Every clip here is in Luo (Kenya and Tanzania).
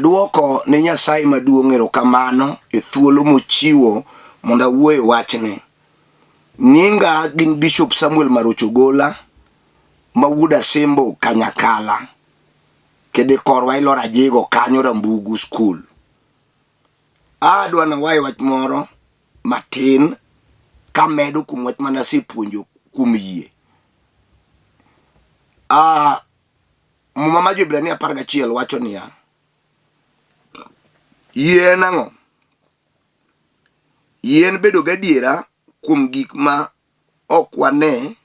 Aduoko ne Nyasaye maduong' erokamano e thuolo mochiwo mondo awuoye wachne. Nyinga gin Bishop Samuel Maroche Ogola, mawuod Asembo Kanyakala, kede korwa ilora jego kanyo Rambugu School. Adwa na wae wach moro matin kamedo kuom wach manasipuonjo kuom yie. Muma ma Jo-Ibrania 11 wacho niya, yie nang'o? Yien bedo gadiera kuom gik ma ok wane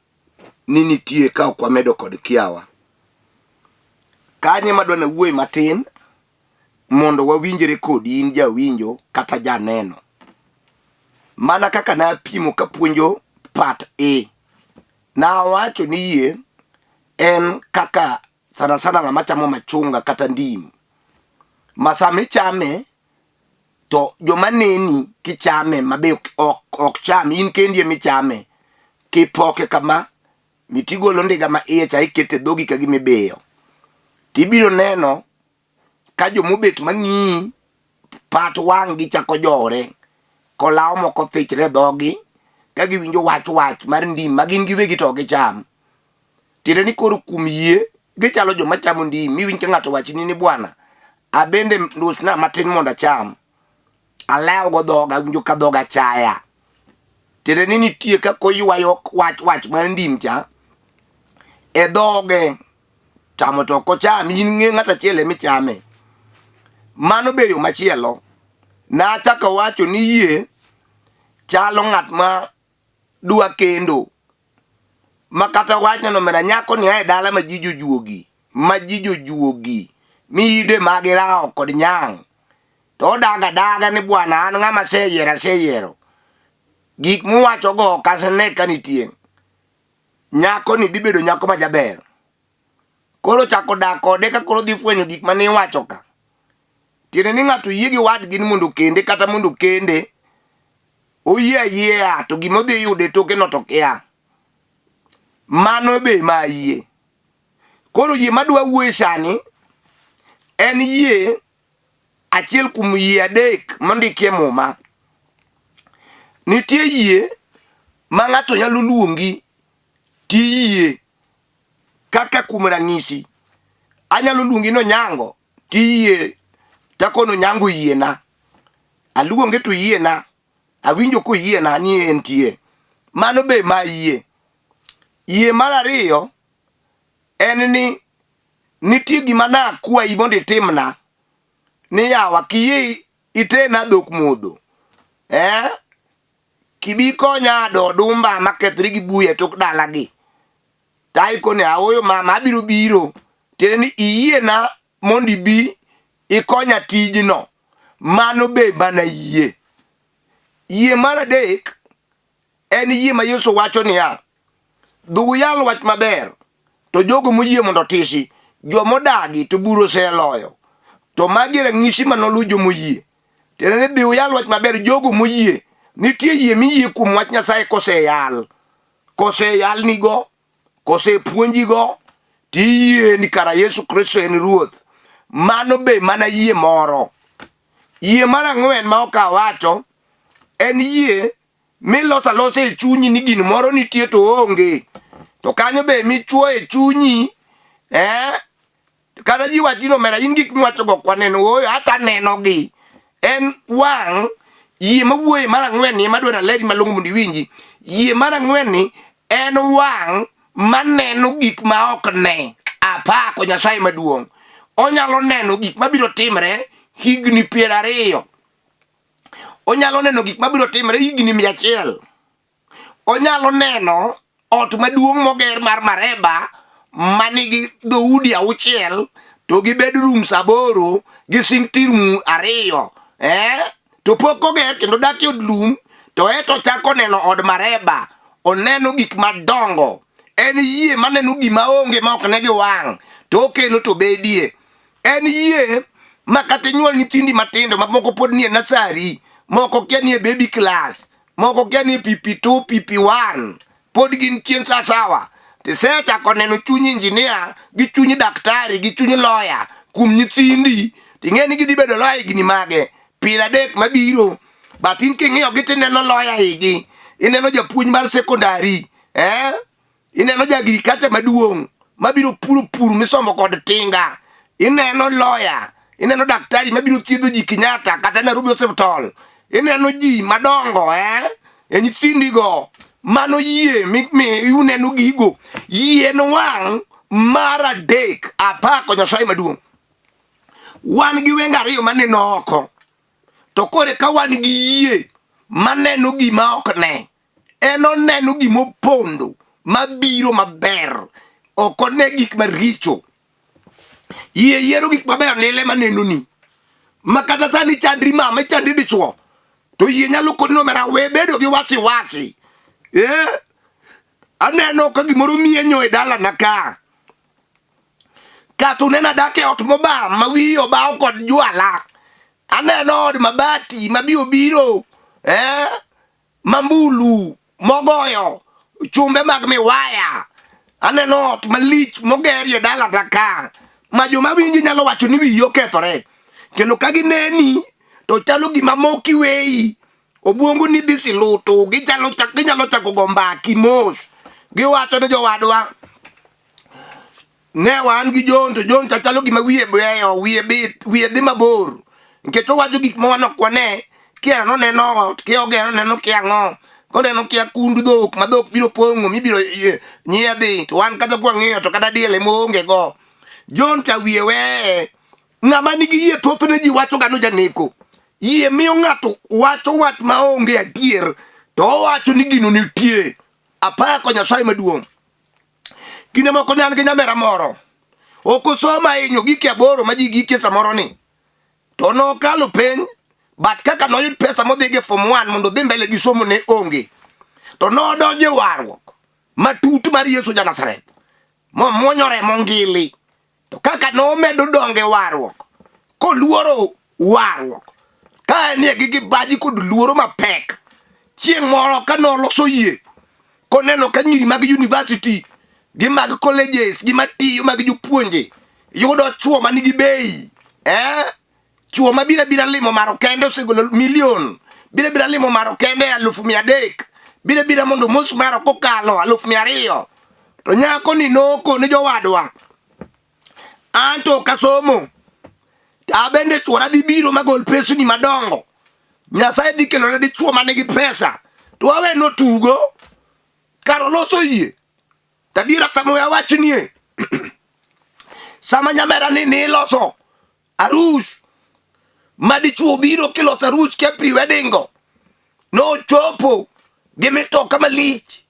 ni nitie ka ok wamedo kod kiawa. Kanye madwa na wuoyi matin mondo wawinjre kodi in jawinjo kata janeno. Mana kaka na pimo kapuonjo part A. Na wacho ni yie en kaka sana ng'ama chamo machunga kata ndim. Masami chame to joma neni kichame mabe ok chame, in kendi michame kipoke kama mitigolo ndiga ma iye cha ikete dhogi ka gimibeyo. Tibiro neno ka jomobet mang'i pat wang' gi chako jore, kolaw moko thichre dhogi ka giwinjo wach mar ndim ma gin giwegi to gicham. Tire ni koro kuom yie gichalo joma chamo ndim, miwinj ka ng'ato wachni ni bwana abende ndusna matin mondo acham. Alaw go dhoga, winjo ka dhoga chaya. Tire ni nitie ka koywayo wach mar ndim cha e dhoge chamo to kocham, in ng'e ng'ata chiele michame. Mano be yo machielo. Na chaka wacho ni yie chalo ng'at ma dwa kendo, makata wachno mena nyako ni ae dala ma ji jojuogi miyide magirao kod nyang'. To daga ni bwana an ng'ama seyiero. Gik muwacho go kasene kanitie. Nyako ni dhibedo nyako majaber. Koro chako dak kode ka koro dhi fwenyo gik mane iwacho ka. Tiene ni ng'ato yie gi wadgi ni mondo kende kata mondo kende oyie to gima odhi yude toke no to kia. Mano be ma yie. Koro yie madwa wuoye sani en yie achiel kuom yie adek mondikie Muma. Nitie yie ma ng'ato nyalo luongi tiyie, kaka kuom ranyisi anyalo luongi no Nyango tiyie takono Nyango yiena. Aluonge to yiena, awinjo ko yiena ni entie. Mano be ma yie. Yie mar ariyo en ni nitie gima na akwayi mondo itimna, ni yawa kiyie itena dhok modho, kibi konya do odumba makethre gi buya tok dalagi. Taikone aoyo mama abiro biro. Tene ni iyiena mondo ibi ikonya tijno. Mano be mana yie. Yie mar adek en yie ma Yesu wacho niya, dhuw yal wach maber to jogo moyie mondo tisi, jomodagi to buro seloyo. To magi ranyisi manolu jomoyie. Tene ni dhiw yal wach maber jogo moyie. Nitie yie miyie kuom wach Nyasaye koseyal nigo, kosepuonjigo, tiyie ni kara Yesu Kristo en Ruoth. Mano be mana yie moro. Yie mar ang'wen ma ok awacho en yie miloso alosa e chunyi ni gin moro nitie to onge. To kanyo be michuo e chunyi, kata ji wachino mera in gik miwacho go kwaneno, oyo hata neno gi. En wang' yie mawuoye mar ang'wen ni madwa leri malong'o mondo iwinji. Yie mar ang'wen ni en wang' maneno gik ma ok ne. Apako Nyasaye maduong'. Onyalo neno gik mabiro timre higni 20. Onyalo neno gik mabiro timre higni 100. Onyalo neno ot maduong' moger mar mareba manigi dhoudi 6 to gi bedrooms 8 gi sitting room 2. To pok oger kendo dakie od lum to eto chako neno od mareba. Oneno gik madongo. En yie maneno gima onge ma ok ne gi wang' to okelo to bedie. En yie makata nyuol nyithindi matindo ma moko pod nie nasari, moko kia nie baby class, moko kia nie PP2, PP1, pod gin chien sawa. Tisechako neno chuny injinia gi chuny daktari gi chuny lawyer kuom nyithindi. ting'eni gidhi bedo loya higni mage 30 mabiro. But in king'iyo gi tineno loya higi, ineno japuonj mar sekondari, ineno ja agriculture maduong' mabiro puro misomo kod tinga, ineno loya, ineno daktari mabiro thiedho ji Kenyatta kata Nairobi Hospital, ineno ji madongo nyithindigo. Mano yie uneno gigo, yien wang' mar adek. Apako Nyasaye maduong'. Wan gi wenge ariyo maneno oko, to kore ka wan gi yie maneno gima ok ne, en oneno gima opondo mabiro maber, ok one gik maricho. Yie yiero gik maber lile maneno ni, makata sani chandri mama chandri dichuo, to yie nyalo konino mera we bedo gi wasi. Aneno ka gimoro mienyo e dala na ka to nena dake ot mobam ma wiye obaw kod jwala. Aneno od mabati mabiro mambulu mogoyo chumbe mag miwaya. Aneno ot malich mogerie dala na ka ma joma winji nyalo wacho ni wiyi okethore, kendo ka gineni to chalo gima moki weyi, obwongo ni dhi siluto, ginyalo chako go mbaki mos. Giwacho ne jowadwa, ne wan gi John, to John chalo gima wiye beyo, wiye dhi mabor, nikech owacho gik ma wan ok wane. Kia noneno ot, kia ogero neno kia ng'o, koneno kia kund dhok ma dhok biro pong'o mibiro nyiedhi, to wan kata kwang'iyo to kata diel ema onge go. John cha wiye weye. Ng'ama nigi yie thothne ji wacho gano janeko. Yie miyo ng'ato wacho wach maonge adier, to owacho ni gino nitie. Apako Nyasaye maduong'. Kinde moko ne an gi nyamera moro, ok osomo ahinya, gike 8 ma ji gike samoro ni, to nokalo penj, but kaka noyud pesa modhige form 1 mondo dhi mbele gi somo ne onge, to nodonje warruok matut mar Yesu ja Nazareth, momuonyo remo ngili. To kaka nomedo donge warruok, koluoro warruok, ka nie gi baji kod luoro mapek, chieng' moro ka noloso yie, koneno ka nyiri mag university gi mag colleges gi matiyo mag jopuonje yudo chuo manigi bei, chuo mabira limo maro kende osegolo milion, bira limo maro kende 300,000, bira mondo mos maro kokalo 200,000. To nyako ni noko ne jowadwa, anto kasomo, abende chuora dhi biro magol pesni madongo, Nyasaye dhi kelone dichuo manigi pesa, to awe no tugo karo loso yie. Tadira samo ya wachnie sama nyamera ni loso arus madichuo biro kiloso arus ke pre-wedding go, no chopo gi mitoka malich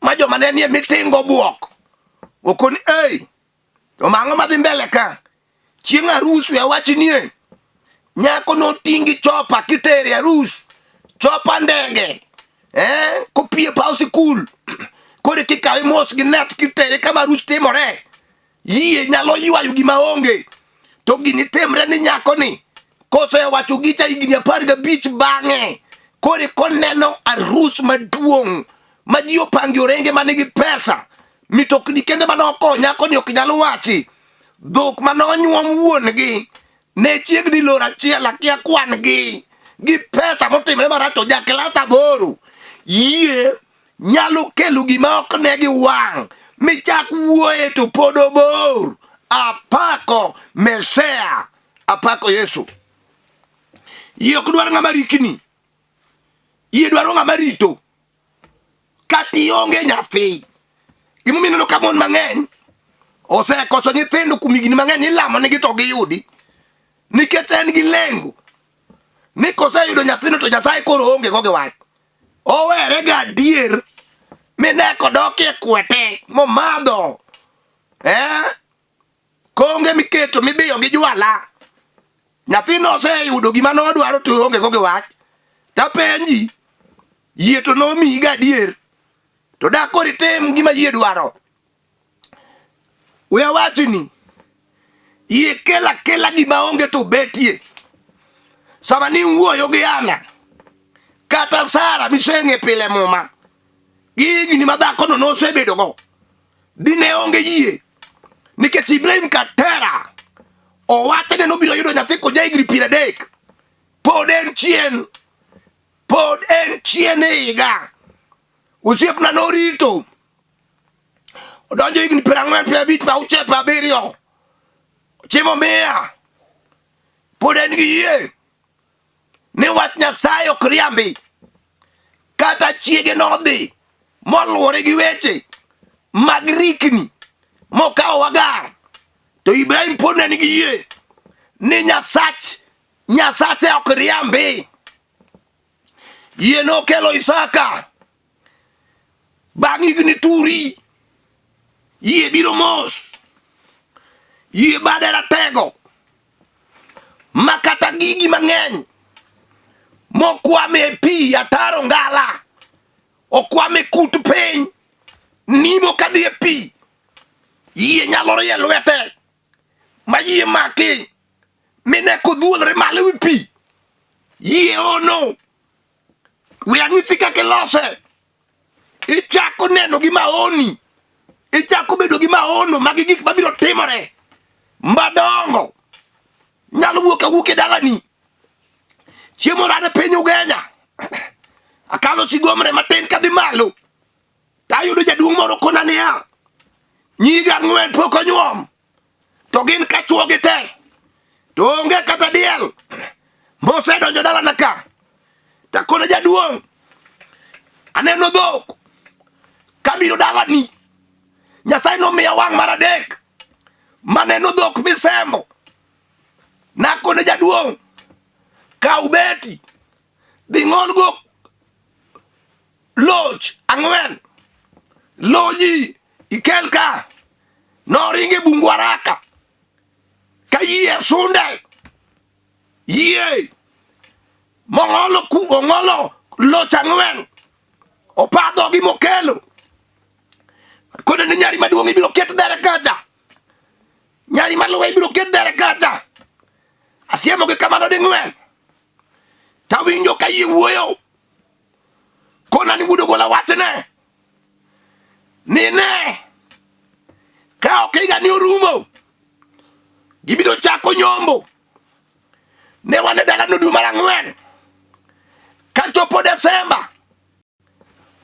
ma joma ne nie mitingo buok okoni to mang'o madhi mbele ka. Chieng' arus ya wachnie, nyako no tingi chopa kitere arus, chopa ndege kopie paw sikul, kore kikawe mos gi net kitere kama arus timore. Yie nyalo ywayo gima onge, to gini timre ni nyako ni kose wacho gicha higni 15 bang'e, kore koneno arus maduong' ma ji opangi orenge manigi pesa, mitokni kende manoko nyako ni ok nyalo wachi, dhok manonyuom wuon gi ne chiegni loro achiel akia kwan gi pesa motimre maracho jaklas 8. Yie nyalo kelo gima ok ne gi wang' michak wuoye to pod obor. Apako Mesea, apako Yesu. Yie ok dwaro ng'ama rikni, yie dwaro ng'ama rito. Kati onge nyathi, gimomiyo ka mon mang'eny osekoso nyithindo kuom higni mang'eny, ilamo nigi to giyudi, nikech en gi lengo ni koseyudo nyathino to Nyasaye koro onge go gi wach. Owere ga adier mineko dokie kwete momadho konge miketo mibiyo gi jwala. Nyathino oseyudo gima nodwaro to onge go gi wach. Tapenji, yie to nomiyi ga adier, to dak koro itim gima yie dwaro. We awachni, yie kela gima onge to betie. Sama ni wuoyo gi Ana kata Sara miseng'e pile muma, gi higni ma dhakono nosebedo go, dine onge yie, nikech Ibrahim katera Owacho ni nobiro yudo nyathi ko jahigni 30. Pod en chien e higa. Osiepna norito. Odonjo higni 40, 50, 60, 70. Chiemo 100. Pod en gi yie ni wach Nyasaye ok riambi. Kata chiege nodhi moluwore gi weche mag rikni mokawo Hagar. To Ibrahim pod ne nigi yie ni Nyasache ok riambi. Yie nokelo Isaka. Bang' higni turi, yie biro mos. Yie bade ratego. Makata gigi mang'eny mokwame e pi ataro ngala. Okwame kut piny. Nimo kadhi e pi. Yie nyalo rie lwete. Ma yie maki. Mine kodhuolre malo wi pi. Yie ono. We ang'isi kaka ilose. Ichako neno gi maoni. Ichako bedo gi maono magi gik mabiro timore. Madongo. Nyalo wuok e dalani. Chiemo rane piny Ugenya. Akalo sigomre matin kadhi malo. Tayudo jaduong' moro kona niya. Nyiga 4 pok onyuom. To gin ka chuo gi te. To onge kata diel. Mosedonjo dalana ka. Takona jaduong'. Aneno dhok. Kabiro dalani. Nyasaye nomiya wang' mar adek. Maneno dhok misembo. Nakone jaduong'. Kaw beti. Dhi ng'ol go loch 4. Loji ikel ka. Noringe bungu Araka. Ka yie sunde. Yie. Ong'olo loch 4. Opadho gi mokelo. Kone ni nyari maduong' ibiro ket dere kacha. Nyari maluwe ibiro ket dere kacha. Asiemo gi kamano di 4. Tawinjo ka yie wuoyo. Kona ni wudo gola wachne. Nine. Ka okiga ni orumo. Gibiro chako nyombo. Ne wane dala no dwe mar 4. Ka chopo Desemba.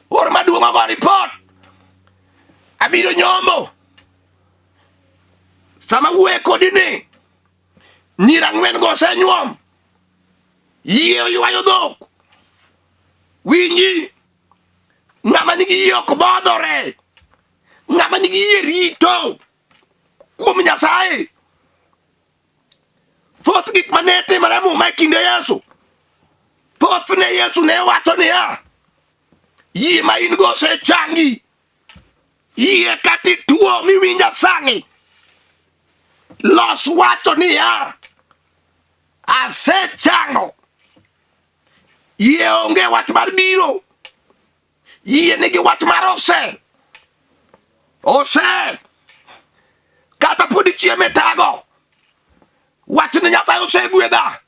Or maduong' ogo report. Abiro nyombo. Sama wuoye kodi ni. Nyira 4 go osenyuom. Yie oywayo dhok. Winji. Ng'ama nigi yie ok bodhore. Ng'ama nigi yie rito. Kuom Nyasaye. Thoth gik mane timore muma e kinde Yesu. Thoth ne Yesu ne wacho niya. Yie ma in go osechangi. Yie kati tuo miwinja sani. Los wacho niya. Asechango. Yie onge wach mar biro. Yie nigi wach mar ose. Ose. Kata podi chieme tago. Wach ni Nyasaye osegwedha.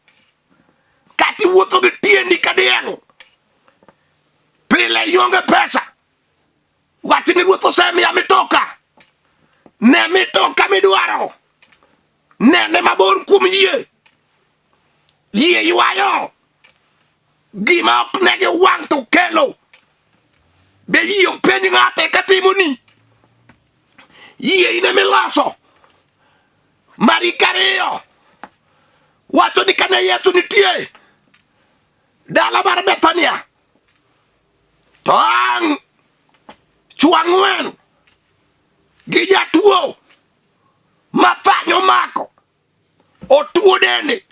Kati wuotho gi tiendi kadiel. Pile ionge pesa. Wach ni ruoth osemiya mitoka. Ne mitoka midwaro. Nene mabor kuom yie. Yie ywayo. Gima ok negi wang' to kelo. Be yie ok penj ng'ate katimoni. Yie ine miloso. Marika 2. Wacho ni kane Yesu nitie. Dala mar Bethania. To ang' chwo 4 gi jatuo mathanyo mako. Otuo dende.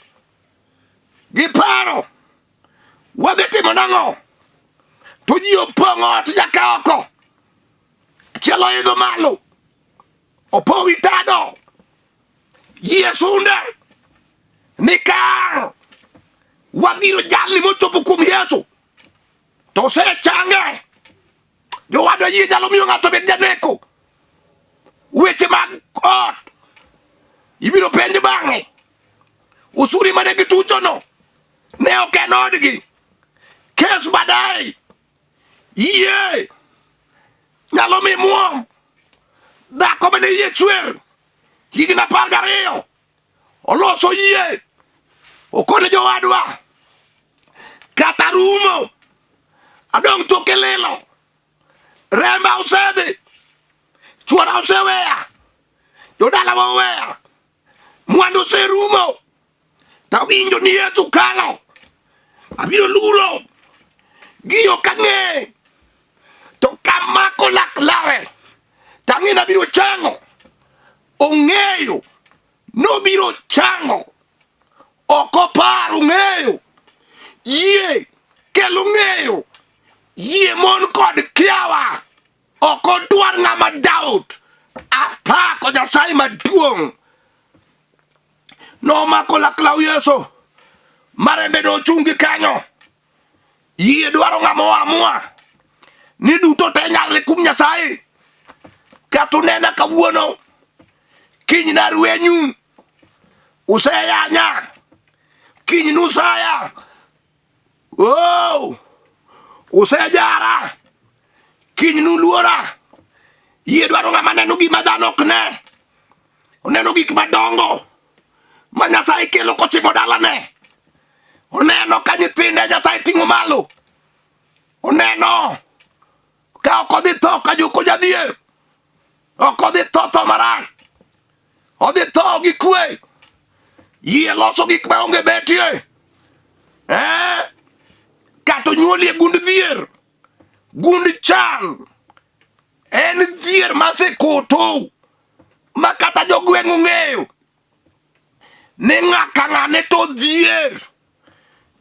Giparo. Wadhi timo nang'o? To ji opong'o ot nyaka oko. Chielo idho malo. Opo wi tado. Yie sunde. Nika. Wadhiro jalni mochopo kuom Yesu. To se change. Jowado yie nyalo miyo ng'ato bed janeko. Weche mag ot. Ibiro penj bang'e. Usuri mane gituchono. Ne ok en odgi. Kes badai. Yie. Nyalo mi muom. Dhako mane yie chwer. Higni 12. oloso yie okone jowadwa kata rumo adong toke lelo remba osebe chuora oseweya jodala waweya mwandu serumo tawinjo ni Yesu kalo abiro luro giyo kang'e to kamako laklawe tang'ina biro chango ong'eyo nobiro chango okoparo ng'eyo yie kelo ng'eyo yie mon kod kiawa okodwar ng'ama daut apako Nyasaye maduong' nomako laklaw Yesu marembe nochungi kanyo yie dwaro ng'ama amua ni duto te nyalre kum Nyasaye katunena kawuono kiny na rwenyu useyanya kiny nusaya usejara kiny nuluora yie dwaro ng'ama neno gima dhano ok ne oneno gik madongo ma Nyasaye kelo kochimo dalane oneno ka nyithinde Nyasaye ting'o malo oneno ka ok odhi tho ka joko jadhier ok odhi tho marach odhi tho gi kwe yie loso gik maonge betie kata onyuolie gund dhier gund chan en dhier masekuto ma kata jogweng' ong'eyo ni ng'aka ng'ane to dhier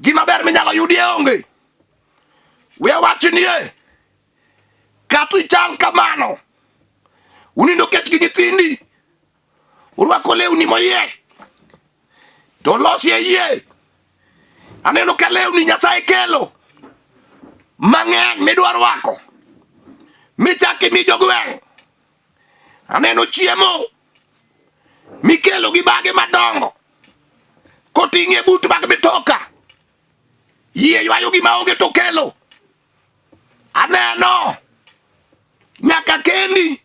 gima ber minyalo yudie onge we wachnie kata ichal kamano unindo kech gi nyithindi urwako lewni moyiech to losie yie aneno ka lewni Nyasaye kelo mang'eny midwa rwako michaki mi jogweng' aneno chiemo mikelo gi bage madongo koting'e but bag mitoka yie ywayo gima onge to kelo aneno nyaka kendi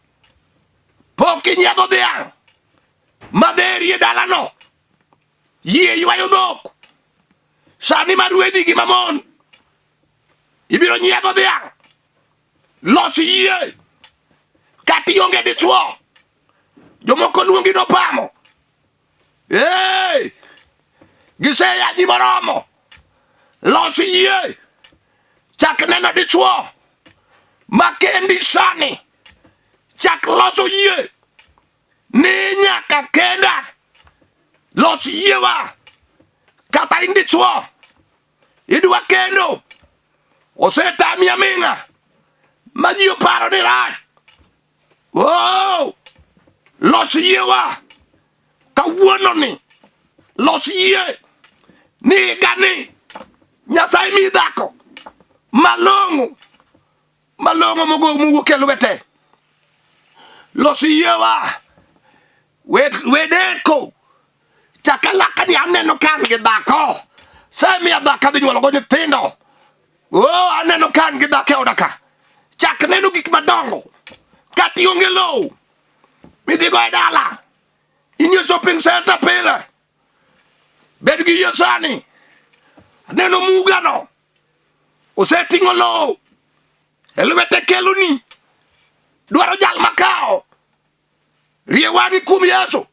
pok inyiedho dhiang' madherie dalano yie ywayo dhok sani marwedhi gi mamon ibiro nyiedho dhiang' los yie kata ionge dichuo jomoko luongi nopamo giseya ji moromo los yie chak neno dichuo makendi sani chak loso yie ni nyaka kenda los yiewa kata in dichuo idwa kendo osetami aming'a ma ji oparo ni rach los yiewa kawuono ni los yie ni gani Nyasaye mi dhako malong'o mugo kelo wete los yiewa wedeko chakalaka ni aneno kan gi dhako sami adhaka dhi nyuolo go nyithindo aneno kan gi dhako odaka chak neno gik madongo kata ionge low midhi go e dala inyo shopping center pile bed gi yie sani aneno mugano oseting'o low e lwete keloni dwaro jal makao rie wang'i kuom Yesu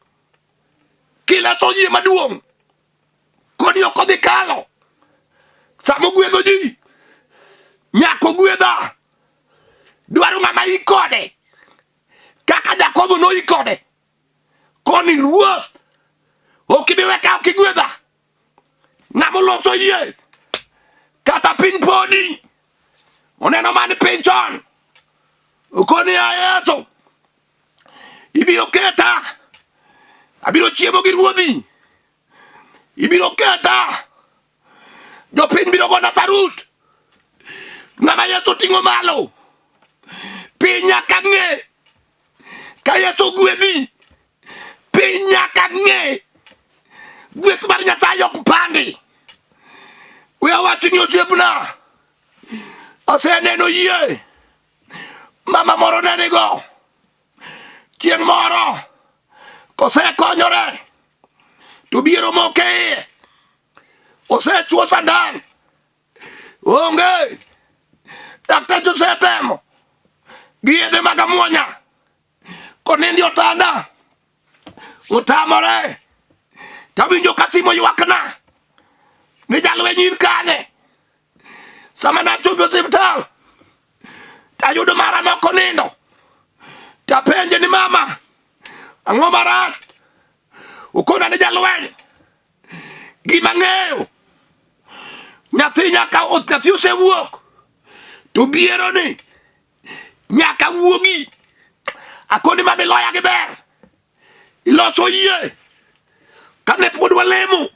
kiloso yie maduong' koni ok odhi kalo samo gwedho ji nyako gwedha dwaro ng'ama ikode kaka Jakobo no ikode koni ruoth ok ibiwe ka ok igwedha ng'ama loso yie kata piny podi oneno mani piny chon koni Yesu ibiro keta abiro chiemo gi ruodhi ibiro keta jopiny biro gona sarut ng'ama Yesu ting'o malo piny nyaka ng'e ka Yesu gwedhi piny nyaka ng'e gweth mar Nyasaye ok pandi we awacho ni osiepna aseneno yie mama moro nenigo chieng' moro kosekonyore to biro moke osechuo sandan onge dakteche osetemo gi yedhe mag amuonya konindi otanda otamore tawinjo kasimo ywakna ni jalweny in kanye sama nachopo osiptal tayudo mara nokonindo tapenje ni mama ang'o marach ukona ni jalweny gima ng'eyo nyathi osewuok to biero ni nyaka wuogi akoni mamiloya gi ber iloso yie kane pod walemo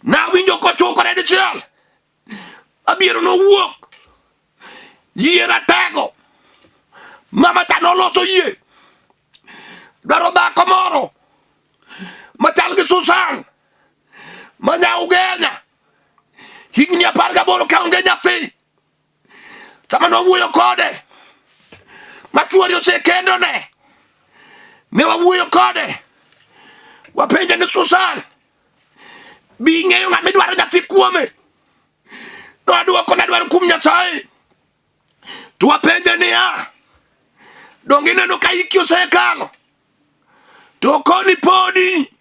nawinjo kochukore dichiel abiero nowuok yie ratego mama cha noloso yie dwaro dhako moro machal gi Susan manya ugenya higni 18 kaonge nyathi sama nowuoyo kode machuori osekendone ne wawuoyo kode wapenje ni Susan bi ng'eyo ng'ama idwaro nyathi kuome nodwoko na dwaro kum Nyasaye to wapenje niya donge ineno ka iki osekalo to koni podi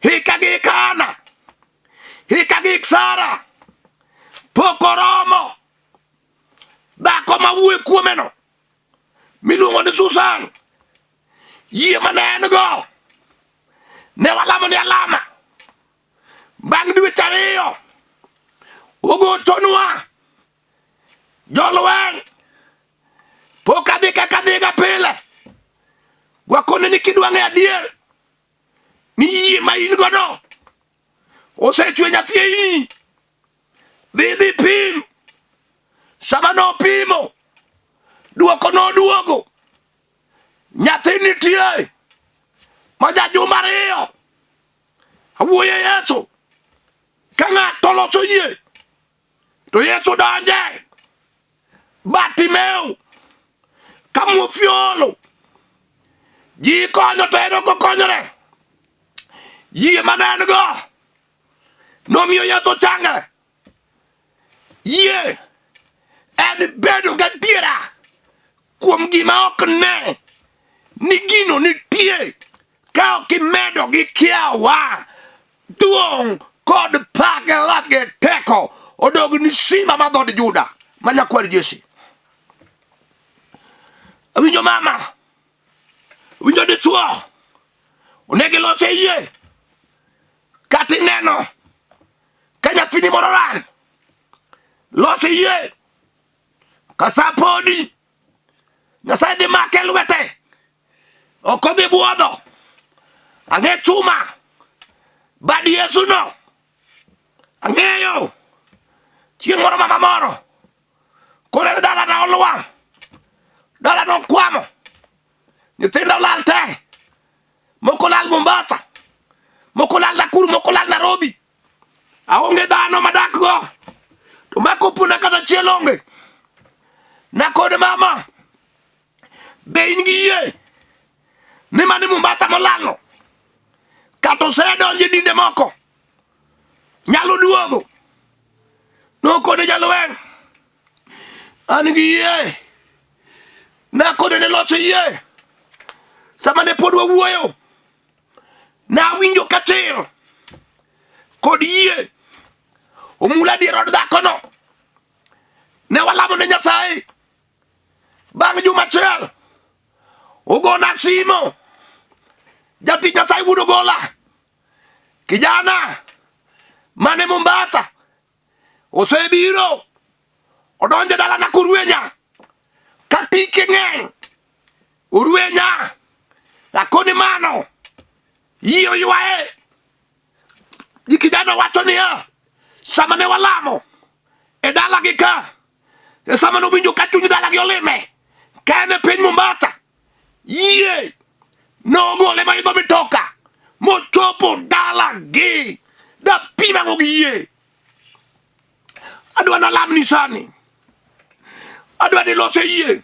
hika gi Kana hika gi Sara pok oromo dhako mawuoyo kuomeno miluongo ni Susan yie mane en go ne walamo ni alama bang' dweche 2 ogochonwa jolweny pok adhi kaka dhiga pile wakone ni kidwa ng'e adier ni yie ma in godo osechwe nyathi ei dhi pim sama nopimo duoko noduogo nyathi nitie maja juma 2 awuoye Yesu ka ng'ato loso yie to Yesu donje Batimeo kamufiolo ji konyo to en okokonyore yie mane go nomiyo Yesu change yie en bedo gadiera kuom gima ok ne ni gino nitie ka ok imedo gi kiawa duong' kod pak e loch gi teko odog ni simba ma dhod Juda manyakwar Jesse. Awinjo mama winjo dichuo onegi lose yie kati neno ka nyathini moro ran lose yie kasapodi Nyasaye dhi make lwete ok odhi buodho ang'e chuma bad Yesu no ang'eyo chieng' moro mama moro kore dala na olwang' dala no kwamo nyithindo lal te moko lal Mombasa moko lal Nakuru moko lal Nairobi aonge dhano madak go to mako puna kata chiel onge nakode mama be in gi yie ni mani Mombasa molalo kata osedonje dinde moko nyalo duogo nokode jalweny an gi yie nakode ne loso yie sama ne pod wawuoyo nawinjo katir kod yie omula dier od dhakono ne walamo ne Nyasaye bang' juma achiel ogona simo jatich Nyasaye wudo gola kijana mane Mombasa osebiro odonje dala Nakurwenya katike ng'eny Urwenya akoni mano iyo ywae kijana wacho niya sama ne walamo e dala gi ka e sama no winjo ka chuny dala gi olime kane piny Mombasa yie no gole ma idho mitoka mochopo dala gi da pima ngo gi yie adwa na lam ni sani adwa ni lose yie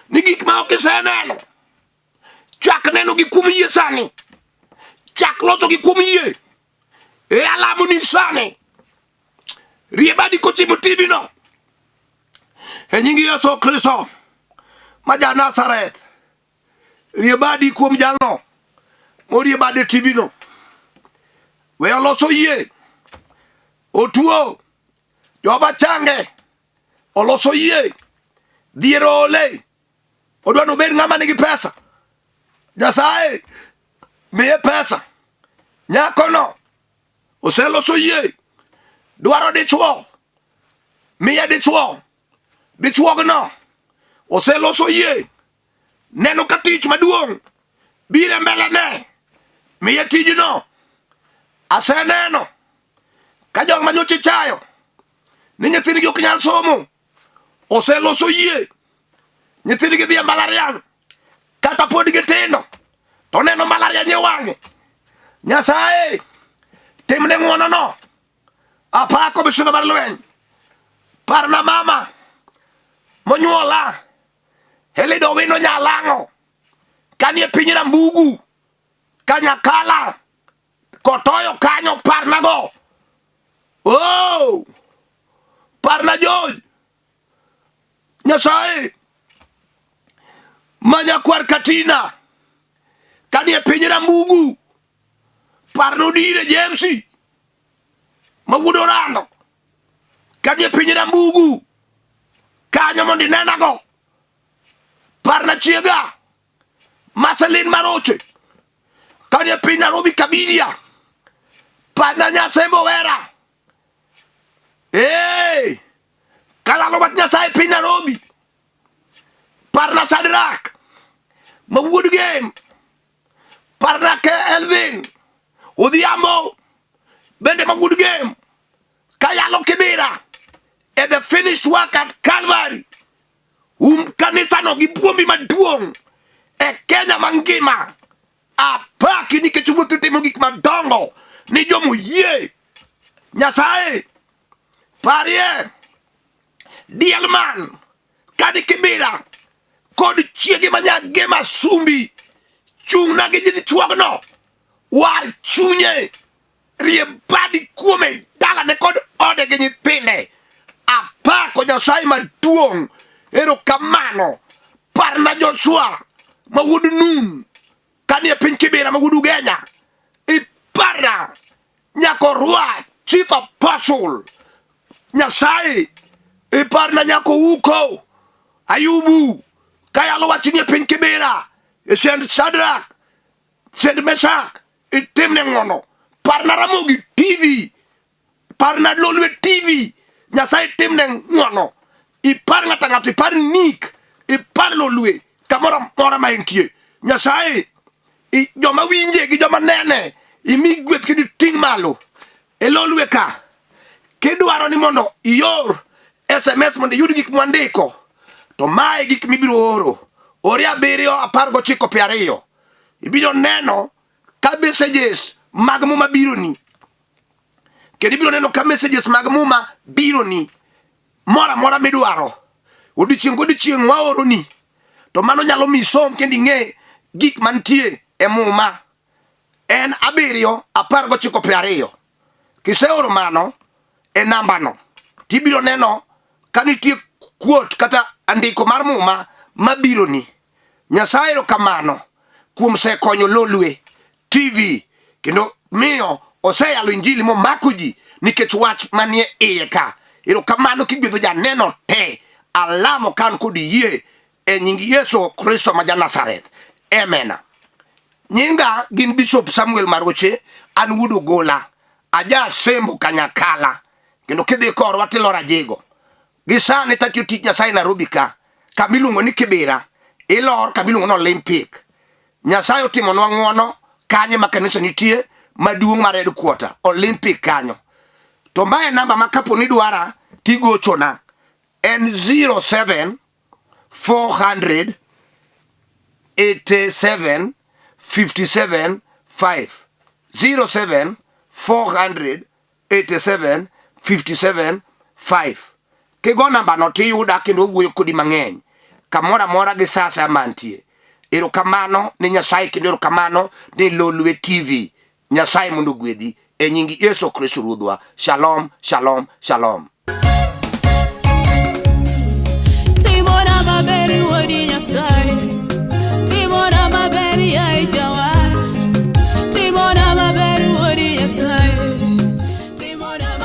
ni gik ma ok iseneno chak neno gi kum yie sani chak loso gi kuom yie e alamo ni sani riebadi kochimo TV no e nying Yesu Kristo ma ja Nazareth. Riebadi kuom jalno moriebade TV no we oloso yie otuo Jehova change oloso yie dhiero ole odwa no bed ng'ama nigi pesa. Nyasaye miye pesa. Nyako no oseloso yie dwaro dichuo miye dichuo. Dichuo no oseloso yie neno ka tich maduong' bire mbele ne miye tij no. Aseneno ka jok manyoche chayo ni nyithindgi ok nyal somo oseloso yie nyithindgi dhi e mbalariany kata pod gitindo to neno mbalariany e wang'e. Nyasaye timne ng'wono no. Apako bisunga mar lweny. Parna mama monyuola Helido wino nyalang'o kanie piny Rambugu Kanyakala kotoyo kanyo. Parna go parna George. Nyasaye manyakwar Katina kanie piny Rambugu parno dire Jamesi mawuodo Rando kanie piny Rambugu kanyo mondi nenago. Parna chiega Masalin Maroche kanie piny Nairobi Kabiria. Parna Nyasembo Wera kalalo bat Nyasaye piny Nairobi. Parna Sadrak mawuod game. Parna ke Elvin Odhiambo bende mawuod game kayalo Kibera at the finished work at Calvary. Kanisa no gi puombi maduong' e Kenya mangima. Apaki nikech wuotho timo gik madongo ni jomo yie. Nyasaye parie Dielman kadi Kibera kod chiege manyage Masumbi chung'na gi dichuogno war chunye riebadi kuome dalane kod ode gi nyithinde. Apako Nyasaye maduong'. Erokamano. Parna Joshua mawuod Nun kanie piny Kibera mawuod Ugenya. Iparna nyako Rua Chief Apostle. Nyasaye iparna nyako Uko Ayubu kayalo wachnie piny Kibera Send Shadrach Send Meshach itimne ng'wono. Parna Ramogi TV. Parna Lolwe TV. Nyasaye timne ng'wono. Ipar ng'ata ng'ato. Ipar Nick. Ipar Lolwe kamora mora ma entie. Nyasaye joma winje gi joma nene imi gweth kidi ting malo e Lolwe ka. Kidwaro ni mondo ior SMS mondo yud gik mwandiko to mae gik mibiro oro. Ori 7:19:20 ibiro neno ka messages mag muma biro ni. Kedi biro neno ka messages mag muma biro ni. Mora midwaro. Odiochieng' waoro ni. To mano nyalo misom kendi ng'e gik mantie e muma. En 7:19:20. Kiseoro mano e namba no tibiro neno ka nitie quote kata andiko mar muma mabiro ni. Nyasaye erokamano kuom sekonyo Lolwe TV kendo miyo oseyalo injili momako ji nikech wach manie iye ka. Erokamano kigwedho janeno te alamo kan kod yie e nying Yesu Kristo ma ja Nazareth. Amen. Nyinga gin Bishop Samuel Maroche. An wuod Ogola aja Sembo Kanyakala kendo kidhi korwa tilora jego. Gisani tatiyo tich Nyasaye Nairobi ka kamiluongo ni Kibera ilor kamiluongo no Olympic. Nyasaye otimonwa ng'wono kanye ma kanisa nitie maduong' mar headquarter Olympic kanyo. To mae namba ma kapo ni dwara tigochona en 07 400 87 57 5 07 400 87 57 5. Kigo namba no tiyuda kendo wuoyo kodi mang'eny kamora mora gi sasa mantie. Erokamano ni Nyasaye kendo erokamano ni Lolwe TV. Nyasaye mondo gwedhi e nying Yesu Kristo Ruodhwa. Shalom, shalom, shalom.